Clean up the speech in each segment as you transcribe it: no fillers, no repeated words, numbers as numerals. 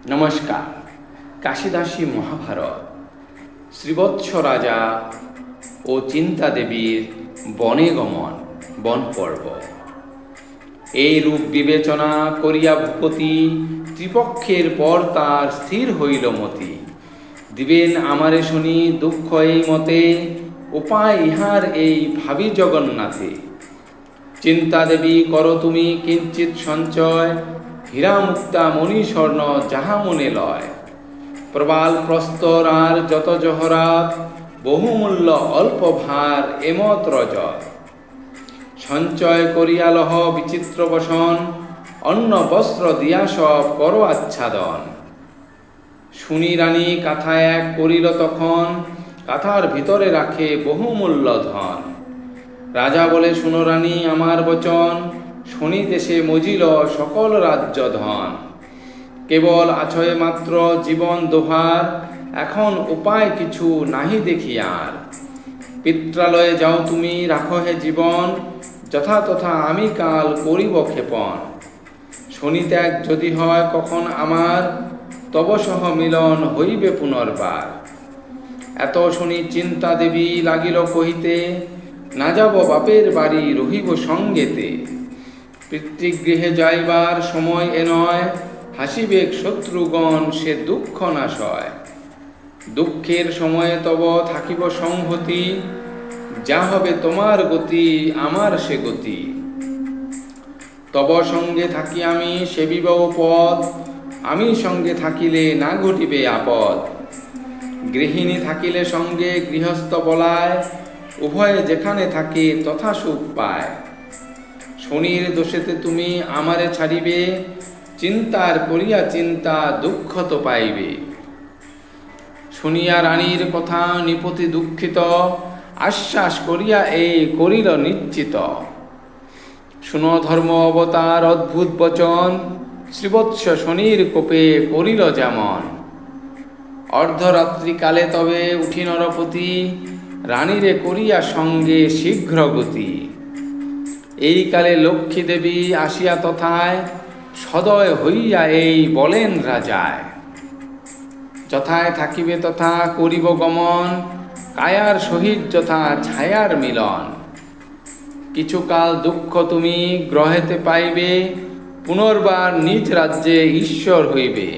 নমস্কার। কাশিদাসী মহাভারত শ্রীবৎস রাজা ও চিন্তা দেবীর বনে গমন বন পর্ব। এই রূপ বিবেচনা করিয়া ভূপতি ত্রিপক্ষের পর তার স্থির হইল মতি। দিবেন আমারে শুনি দুঃখ এই মতে, উপায় ইহার এই ভাবি জগন্নাথে। চিন্তা দেবী করো তুমি কিঞ্চিৎ সঞ্চয়, হীরা মুক্তা মণি স্বর্ণ যাহা মনে লয়। প্রবাল প্রস্তর আর যত জহরাত, বহুমূল্য অল্প ভার এমত রজত। সঞ্চয় করিয়া লহ বিচিত্র বসন, অন্ন বস্ত্র দিয়া সব করো আচ্ছাদন। শুনি রানী কাথা এক করিল তখন, কাথার ভিতরে রাখে বহুমূল্য ধন। রাজা বলে শুনো রানী আমার বচন, শনি দেশে মজিল সকল রাজ্য ধন। কেবল আছয়ে মাত্র জীবন দোহার, এখন উপায় কিছু নাহি দেখি আর। পিত্রালয়ে যাও তুমি রাখো হে জীবন, যথা তথা আমি কাল করিব ক্ষেপণ। শনি ত্যাগ যদি হয় কখন আমার, তব সহ মিলন হইবে পুনর্বার। এত শুনি চিন্তা দেবী লাগিল কহিতে, না যাব বাপের বাড়ি রহিব সঙ্গেতে। পিতৃগৃহে যাইবার সময় এ নয়, হাসিবেক শত্রুগণ সে দুঃখ না সয়। দুঃখের সময়ে তব থাকিব সংহতি, যা হবে তোমার গতি আমার সে গতি। তব সঙ্গে থাকি আমি সেবিব পদ, আমি সঙ্গে থাকিলে না ঘটিবে আপদ। গৃহিণী থাকিলে সঙ্গে গৃহস্থ বলায়, উভয়ে যেখানে থাকে তথা সুখ পায়। শনির দোষেতে তুমি আমারে ছাড়িবে, চিন্তার করিয়া চিন্তা দুঃখ তো পাইবে। শুনিয়া রানীর কথা নিপতি দুঃখিত, আশ্বাস করিয়া এই করিল নিশ্চিত। শুনো ধর্ম অবতার অদ্ভুত বচন, শ্রীবৎস শনির কোপে করিল যেমন। অর্ধরাত্রিকালে তবে উঠি নরপতি, রানীরে করিয়া সঙ্গে শীঘ্র গতি। এই কালে লক্ষ্মী দেবী আসিয়া তথায়, সদয় হইয়া এই বলেন রাজায়। যথায় থাকিবে তথা করিব গমন, কায়ার সহিত যথা ছায়ার মিলন। কিছুকাল দুঃখ তুমি গ্রহেতে পাইবে, পুনর্বার নিজ রাজ্যে ঈশ্বর হইবে।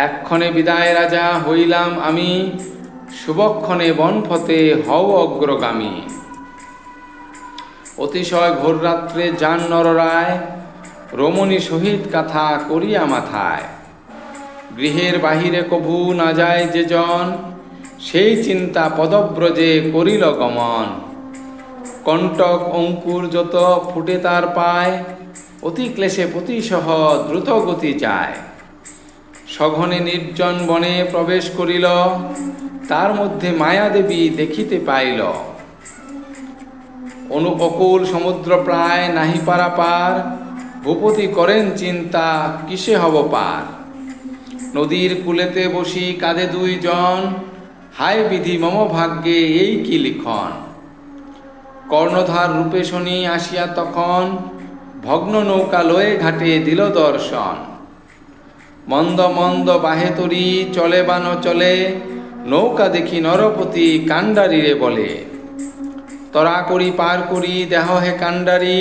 এক্ষণে বিদায় রাজা হইলাম আমি, শুভক্ষণে বনপথে হও অগ্রগামী। অতিশয় ঘোর রাত্রে যান নররায়, রমণী সহিত কাথা করিয়া মাথায়। গৃহের বাহিরে কভু না যায় যে জন, সেই চিন্তা পদব্রজে করিল গমন। কণ্টক অঙ্কুর যত ফুটে তার পায়, অতি ক্লেশে পতিসহ দ্রুত গতি যায়। সঘনে নির্জন বনে প্রবেশ করিল, তার মধ্যে মায়াদেবী দেখিতে পাইল। অনুপকূল সমুদ্র প্রায় নাহি পারাপার, ভূপতি করেন চিন্তা কিসে হব পার। নদীর কূলেতে বসি কাঁধে দুইজন, হায় বিধি মম ভাগ্যে এই কি লিখন। কর্ণধার রূপে শনি আসিয়া তখন, ভগ্ন নৌকা লয়ে ঘাটে দিল দর্শন। মন্দ মন্দ বাহে তরি চলে বান চলে, নৌকা দেখি নরপতি কাণ্ডারিরে বলে। তরা করি পার করি দেহ হে কাণ্ডারি,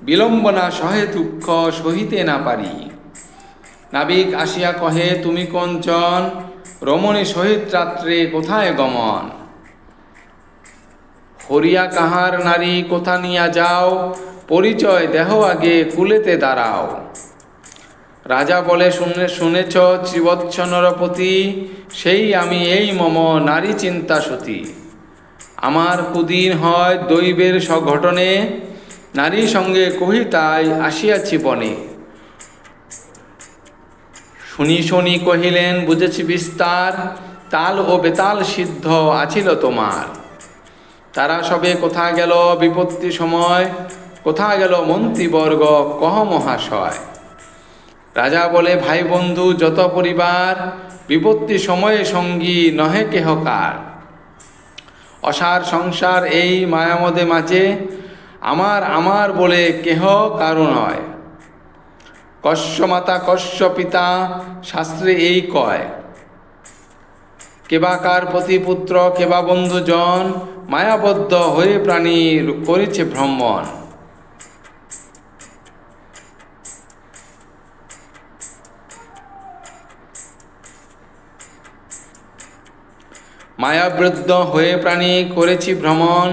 বিলম্বনা সহে দুঃখ সহিতে না পারি। নাবিক আসিয়া কহে তুমি কঞ্চন, রমণী সহিত রাত্রে কোথায় গমন। হরিয়া কাহার নারী কোথা নিয়া যাও, পরিচয় দেহ আগে কুলেতে দাঁড়াও। রাজা বলে শুনেছ ত্রিবৎস নরপতি, সেই আমি এই মম নারী চিন্তা সতী। আমার কুদিন হয় দৈবের সঘটনে, নারী সঙ্গে কহিতাই আসিয়াছি বনে। শুনি শনি কহিলেন বুঝেছি বিস্তার, তাল ও বেতাল সিদ্ধ আছিল তোমার। তারা সবে কোথা গেল বিপত্তি সময়, কোথা গেল মন্ত্রীবর্গ কহ মহাশয়। রাজা বলে ভাই বন্ধু যত পরিবার, বিপত্তি সময়ে সঙ্গী নহে কেহকার। অসার সংসার এই মায়ামদে মাঝে, আমার আমার বলে কেহ কারো নয়। কশ্য মাতা কশ্য পিতা শাস্ত্রে এই কয়। কেবা কার পতিপুত্র কেবা বন্ধুজন, মায়াবদ্ধ হয়ে প্রাণী করেছে ভ্রমণ। মায়াবৃদ্ধ হয়ে প্রাণী করেছি ভ্রমণ,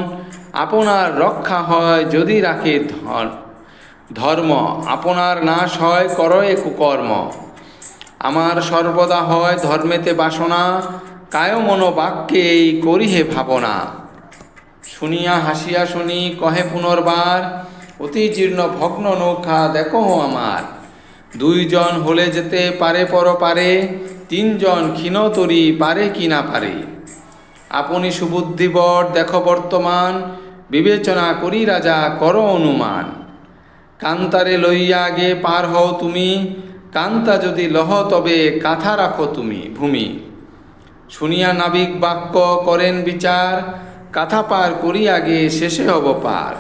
আপনার রক্ষা হয় যদি রাখে ধর্ম, আপনার নাশ হয় করয়ে কুকর্ম। আমার সর্বদা হয় ধর্মেতে বাসনা, কায় মন বাক্যে এই করিহে ভাবনা। শুনিয়া হাসিয়া শুনি কহে পুনর্বার, অতি জীর্ণ ভগ্ন নৌকা দেখো আমার। দুইজন হলে যেতে পারে পর পারে, তিনজন ক্ষীণ তরি পারে কি না পারে। আপনি সুবুদ্ধিবর দেখো বর্তমান, বিবেচনা করি রাজা করো অনুমান। কান্তারে লইয়া আগে পার হও তুমি, কান্তা যদি লহ তবে কাথা রাখো তুমি ভূমি। শুনিয়া নাবিক বাক্য করেন বিচার, কাথা পার করি আগে শেষে হব পার।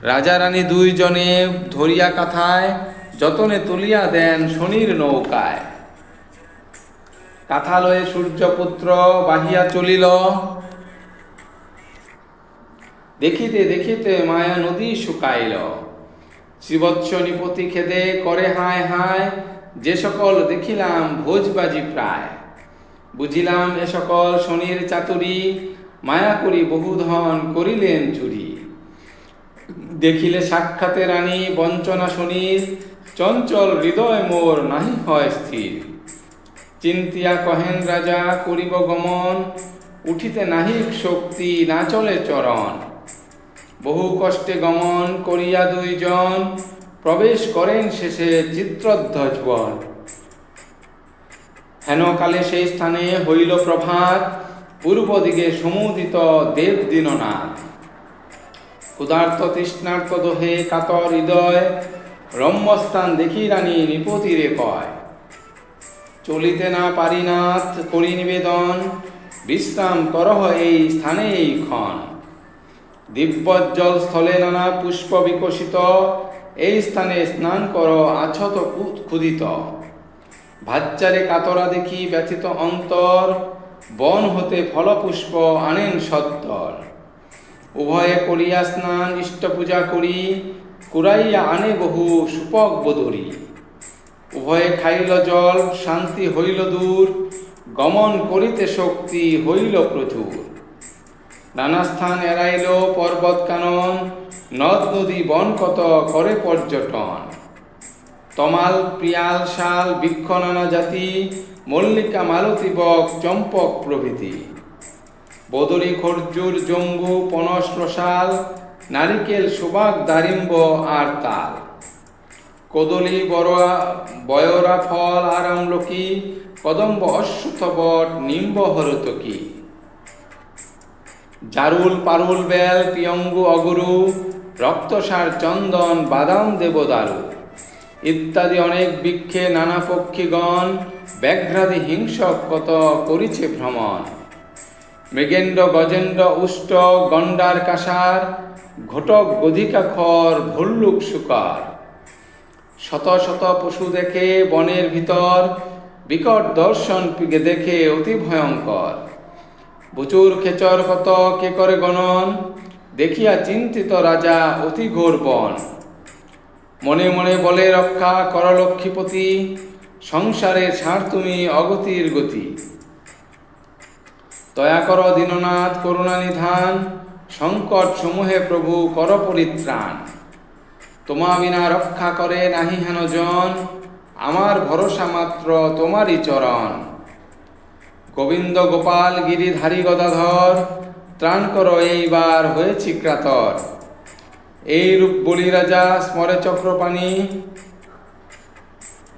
রাজা রানী দুইজনে ধরিয়া কাথায়, যতনে তুলিয়া দেন শনির নৌকায়। কাথা লয়ে সূর্যপুত্র বাহিয়া চলিল, দেখিতে দেখিতে মায়া নদী শুকাইল। শ্রীবৎস নিপতি খেদে করে হায় হায়, যে সকল দেখিলাম ভোজবাজি প্রায়। বুঝিলাম এ সকল শনির চাতুরি, মায়া করি বহুধন করিলেন চুরি। দেখিলে সাক্ষাতে রানী বঞ্চনা শনির, চঞ্চল হৃদয় মোর নাহি হয় স্থির। চিন্তিয়া কহেন রাজা করিব গমন, উঠিতে নাহি শক্তি না চলে চরণ। বহু কষ্টে গমন করিয়া দুইজন, প্রবেশ করেন শেষে চিত্রধ্বজ বন। হেনকালে সেই স্থানে হইল প্রভাত, পূর্ব দিকে সমুদিত দেব দীননাথ। ক্ষুধার্ত তৃষ্ণার্ত দোহে কাতর হৃদয়, রম্যস্থান দেখি রানী নিপতিরে কয়। চলিতে না পারি নাথ করি নিবেদন, বিশ্রাম করহ এই স্থানে এই ক্ষণ। দিব্যজ্জল স্থলে নানা পুষ্প বিকশিত, এই স্থানে স্নান কর আছত ক্ষুদিত। ভাচ্চারে কাতরা দেখি ব্যথিত অন্তর, বন হতে ফলপুষ্প আনেন সত্তর। উভয়ে করিয়া স্নান ইষ্ট পূজা করি, কুড়াইয়া আনে বহু সুপক বদরি। উভয়ে খাইল জল শান্তি হইল দূর, গমন করিতে শক্তি হইল প্রচুর। নানা স্থান এড়াইল পর্বত কানন, নদ নদী বন কত করে পর্যটন। তমাল পিয়াল শাল বৃক্ষ নানা জাতি, মল্লিকা মালতী বক চম্পক প্রভৃতি। বদরি খর্জুর জম্বু পনস রসাল, নারিকেল সুবাক দারিম্ব আর তাল। কদলী বয়রা ফল আর আমলকি, কদম্ব অশ্বত্থ বট নিম্ব হরতকি। জারুল পারুল বেল পিয়ঙ্গু অগুরু, রক্তসার চন্দন বাদাম দেবদারু। ইত্যাদি অনেক বৃক্ষে নানা পক্ষীগণ, ব্যাঘ্রাদি হিংসক কত করিছে ভ্রমণ। মৃগেন্দ্র গজেন্দ্র উষ্ট গণ্ডার কাসার, ঘটক গধিকা খর ভল্লুক শুকর। শত শত পশু দেখে বনের ভিতর, বিকট দর্শন দেখে অতি ভয়ঙ্কর। প্রচুর খেচর কত কে করে গণন, দেখিয়া চিন্তিত রাজা অতি ঘোর বন। মনে মনে বলে রক্ষা কর লক্ষ্মীপতি, সংসারে ছাড় তুমি অগতির গতি। দয়া কর দীননাথ করুণা নিধান, সংকট সমূহে প্রভু কর পরিত্রাণ। তোমা বিনা রক্ষা করে নাহি হেন জন, আমার ভরসা মাত্র তোমারই চরণ। গোবিন্দ গোপাল গিরিধারী গদাধর, ত্রাণ করো এইবার হয়েছি ক্রাতর। এই রূপ বলি রাজা স্মরে চক্রপাণি,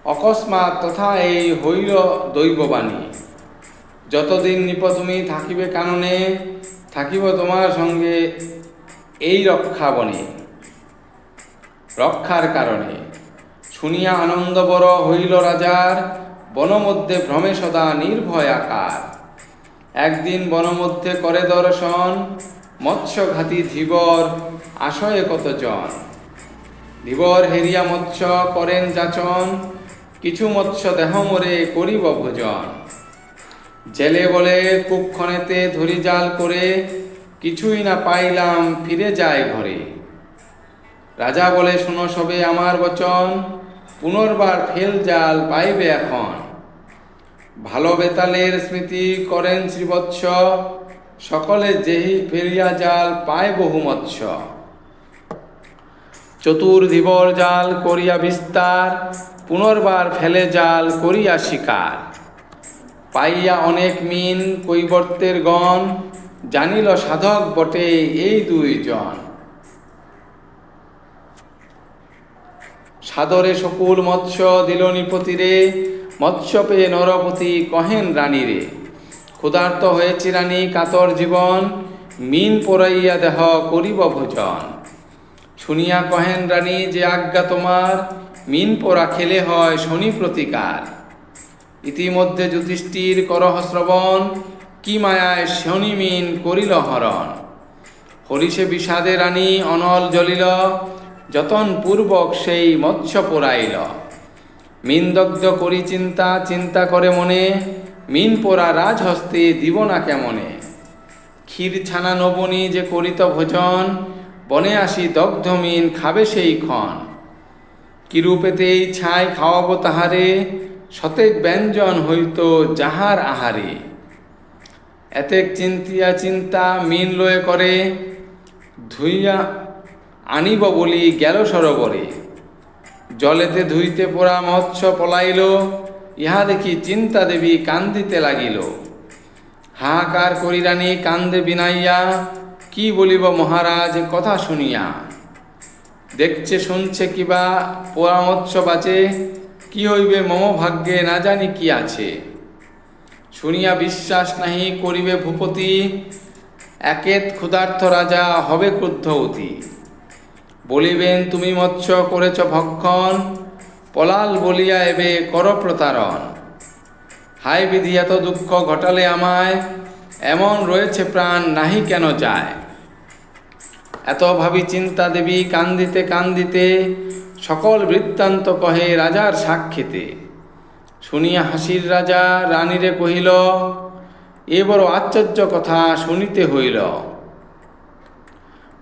অকস্মাৎ তথা এই হইল দৈববাণী। যতদিন নিপ তুমি থাকিবে কাননে, থাকিব তোমার সঙ্গে এই রক্ষা বনে। রক্ষার কারণে শুনিয়া আনন্দ বড় হইল রাজার, বনমধ্যে ভ্রমে সদা নির্ভয় আকার। একদিন বনমধ্যে করে দর্শন, মৎস্যঘাতী ধীবর আশয়ে কত জন। ধীবর হেরিয়া মৎস্য করেন যাচন, কিছু মৎস্য দেহ মোরে করিব ভোজন। জেলে বলে কুক্ষণেতে ধরি জাল করে, কিছুই না পাইলাম ফিরে যায় ঘরে। রাজা বলে শোনো সবে আমার বচন, পুনর্বার ফেল জাল পাইবে এখন। ভালো বেতালের স্মৃতি করেন শ্রীবৎস, সকলে যেহি ফেরিয়া জাল পায় বহু মৎস্য। চতুর্ধিবর জাল করিয়া বিস্তার, পুনর্বার ফেলে জাল করিয়া শিকার। পাইয়া অনেক মিন কৈবর্তের গণ, জানিল সাধক বটে এই দুইজন। সাদরে সকুল মৎস্য দিল নিপতিরে, মৎস্য পেয়ে নরপতি কহেন রানীরে। ক্ষুধার্ত হয়েছে রানী কাতর জীবন, মিন পরাইয়া দেহ করিব ভোজন। শুনিয়া কহেন রানী যে আজ্ঞা তোমার, মিন পোড়া খেলে হয় শনি প্রতিকার। ইতিমধ্যে যুধিষ্ঠির করহ শ্রবণ, কি মায়ায় শনি মিন করিল হরণ। হরিষে বিষাদে রানী অনল জ্বলিল, যতন পূর্বক সেই মৎস্য পোড়াইল। মিন দগ্ধ করি চিন্তা চিন্তা করে মনে, মিন পোড়া রাজহস্তে দিব না কেমনে। ক্ষীর ছানা নবনী যে করিত ভোজন, বনে আসি দগ্ধ মিন খাবে সেই ক্ষণ। কিরূপেতেই ছাই খাওয়াবো তাহারে, শতেক ব্যঞ্জন হইত যাহার আহারে। এতেক চিন্তিয়া চিন্তা মিন লয়ে করে, ধুইয়া আনিব বলি গেল সরোবরে। জলেতে ধুইতে পোড়া মৎস্য পলাইল, ইহা দেখি চিন্তা দেবী কান্দিতে লাগিল। হাহাকার করি রানী কান্দে বিনাইয়া, কি বলিব মহারাজ কথা শুনিয়া। দেখছে শুনছে কিবা পোড়া মৎস্য বাঁচে, কি হইবে মম ভাগ্যে না জানি কি আছে। শুনিয়া বিশ্বাস নাহি করিবে ভূপতি, একেত ক্ষুধার্থ রাজা হবে ক্রুদ্ধ অতি। বলিবেন তুমি মৎস্য করেছ ভক্ষণ, পলাল বলিয়া এবে কর প্রতারণ। হায় বিধি এত দুঃখ ঘটালে আমায়, এমন রয়েছে প্রাণ নাহি কেন যায়। এত ভাবি চিন্তা দেবী কান্দিতে কান্দিতে, সকল বৃত্তান্ত কহে রাজার সাক্ষীতে। শুনিয়া হাসির রাজা রানীরে কহিল, এ বড় আশ্চর্য কথা শুনিতে হইল।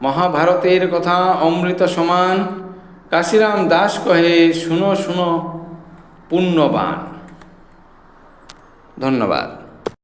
মহাভারতের কথা অমৃত সমান, কাশিরাম দাস কহে শুনো শুনো পুণ্যবান। ধন্যবাদ।